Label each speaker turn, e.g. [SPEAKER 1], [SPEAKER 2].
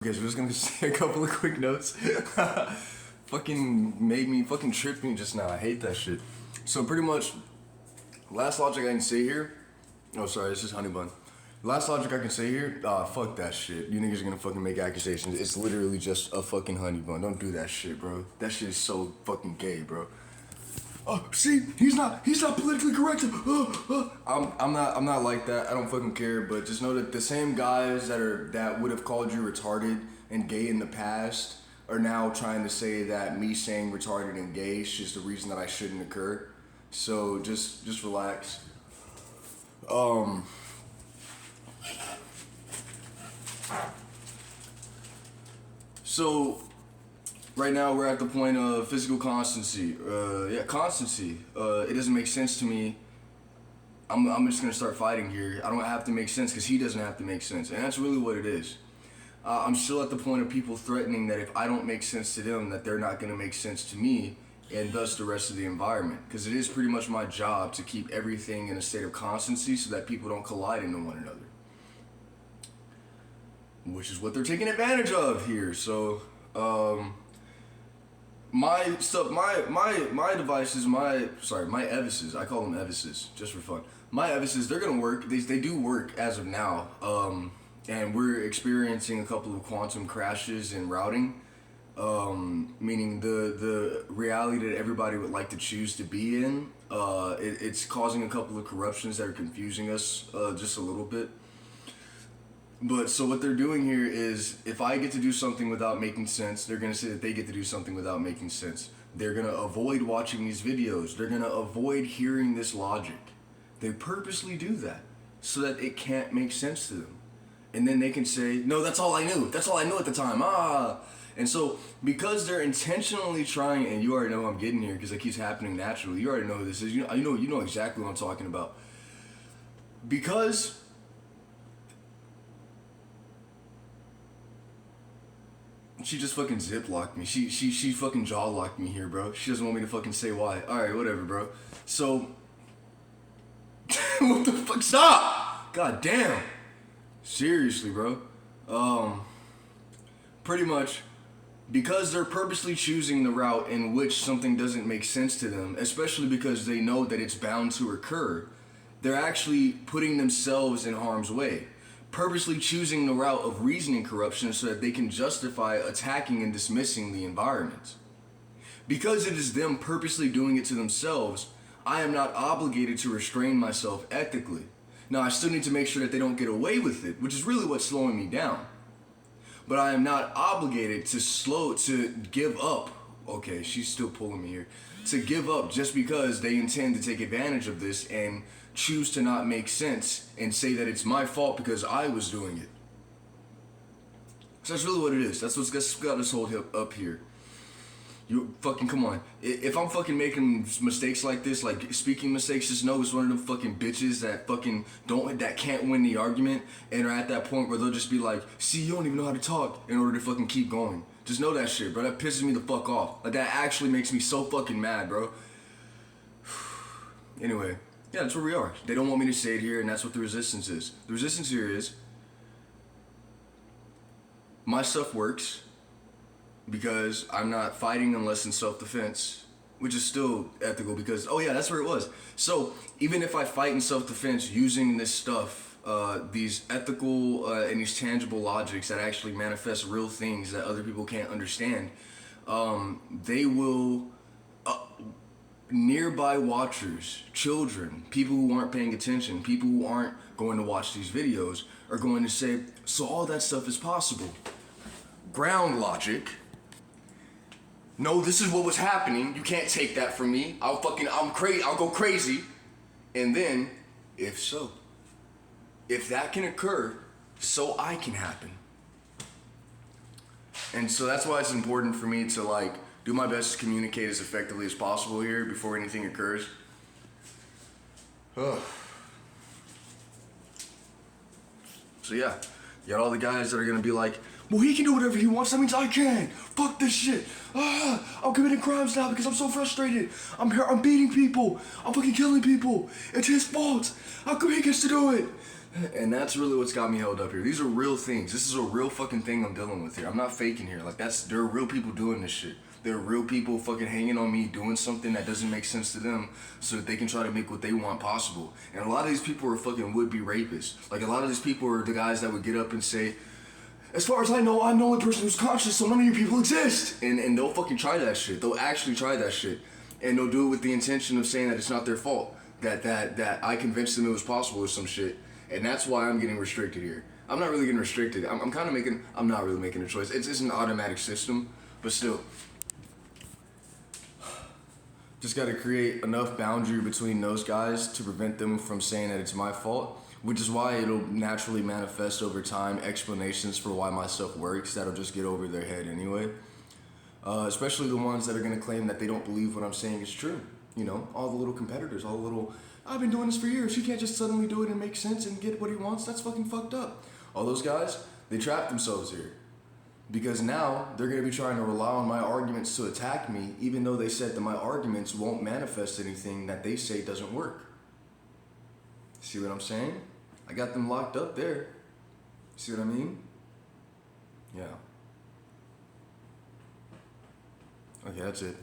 [SPEAKER 1] Okay, so just gonna say a couple of quick notes. Fucking made me fucking tripped me just now. I hate that shit. So pretty much, last logic I can say here. Oh, sorry, this is Honey Bun. Last logic I can say here. Fuck that shit. You niggas are gonna fucking make accusations. It's literally just a fucking honey bun. Don't do that shit, bro. That shit is so fucking gay, bro. Oh, see, he's not politically correct. I'm not like that. I don't fucking care. But just know that the same guys that would have called you retarded and gay in the past are now trying to say that me saying retarded and gay is just the reason that I shouldn't occur. So just relax. So right now we're at the point of physical constancy. Constancy. It doesn't make sense to me. I'm just gonna start fighting here. I don't have to make sense because he doesn't have to make sense, and that's really what it is. I'm still at the point of people threatening that if I don't make sense to them, that they're not gonna make sense to me, and thus the rest of the environment. Because it is pretty much my job to keep everything in a state of constancy so that people don't collide into one another. Which is what they're taking advantage of here. So, my devices, my EVISes, I call them EVISes, just for fun. My EVISes, they're gonna work, they do work as of now, and we're experiencing a couple of quantum crashes in routing, meaning the reality that everybody would like to choose to be in, it's causing a couple of corruptions that are confusing us just a little bit. But so what they're doing here is, if I get to do something without making sense, they're gonna say that they get to do something without making sense. They're gonna avoid watching these videos. They're gonna avoid hearing this logic. They purposely do that so that it can't make sense to them. And then they can say, no, that's all I knew. That's all I knew at the time. And so because they're intentionally trying, and you already know I'm getting here because it keeps happening naturally. You already know who this is. You know exactly what I'm talking about. Because she just fucking zip-locked me. She fucking jaw-locked me here, bro. She doesn't want me to fucking say why. Alright, whatever, bro. So, what the fuck? Stop! God damn. Seriously, bro. Pretty much, because they're purposely choosing the route in which something doesn't make sense to them, especially because they know that it's bound to occur, they're actually putting themselves in harm's way. Purposely choosing the route of reasoning corruption so that they can justify attacking and dismissing the environment. Because it is them purposely doing it to themselves, I am not obligated to restrain myself ethically. Now, I still need to make sure that they don't get away with it, which is really what's slowing me down. But I am not obligated to give up. Okay, she's still pulling me here. To give up just because they intend to take advantage of this and choose to not make sense and say that it's my fault because I was doing it. So that's really what it is. That's what's got this whole hip up here. You fucking come on. If I'm fucking making mistakes like this, like speaking mistakes, just know it's one of them fucking bitches that can't win the argument and are at that point where they'll just be like, see, you don't even know how to talk in order to fucking keep going. Just know that shit, bro. That pisses me the fuck off. Like, that actually makes me so fucking mad, bro. Anyway, yeah, that's where we are. They don't want me to say it here, and that's what the resistance is. The resistance here is, my stuff works because I'm not fighting unless in self-defense, which is still ethical because, oh yeah, that's where it was. So, even if I fight in self-defense using this stuff, these ethical and these tangible logics that actually manifest real things that other people can't understand, they will, nearby watchers, children, people who aren't paying attention, people who aren't going to watch these videos are going to say, so all that stuff is possible. Ground logic. No, this is what was happening. You can't take that from me. I'll go crazy. And then, if so, if that can occur, so I can happen. And so that's why it's important for me to do my best to communicate as effectively as possible here before anything occurs. So yeah, you got all the guys that are gonna be like, well, he can do whatever he wants, that means I can. Fuck this shit. I'm committing crimes now because I'm so frustrated. I'm beating people. I'm fucking killing people. It's his fault. How come he gets to do it? And that's really what's got me held up here. These are real things. This is a real fucking thing I'm dealing with here. I'm not faking here. Like, there are real people doing this shit. There are real people fucking hanging on me doing something that doesn't make sense to them so that they can try to make what they want possible. And a lot of these people are fucking would-be rapists. Like, a lot of these people are the guys that would get up and say, as far as I know, I'm the only person who's conscious, so none of you people exist. And they'll fucking try that shit. They'll actually try that shit. And they'll do it with the intention of saying that it's not their fault. That I convinced them it was possible or some shit. And that's why I'm getting restricted here. I'm not really getting restricted. I'm not really making a choice. It's an automatic system, but still. Just got to create enough boundary between those guys to prevent them from saying that it's my fault, which is why it'll naturally manifest over time explanations for why my stuff works that'll just get over their head anyway. Especially the ones that are going to claim that they don't believe what I'm saying is true. You know, all the little competitors, all the little, I've been doing this for years, he can't just suddenly do it and make sense and get what he wants, that's fucking fucked up. All those guys, they trap themselves here. Because now they're going to be trying to rely on my arguments to attack me, even though they said that my arguments won't manifest anything that they say doesn't work. See what I'm saying? I got them locked up there. See what I mean? Yeah. Okay, that's it.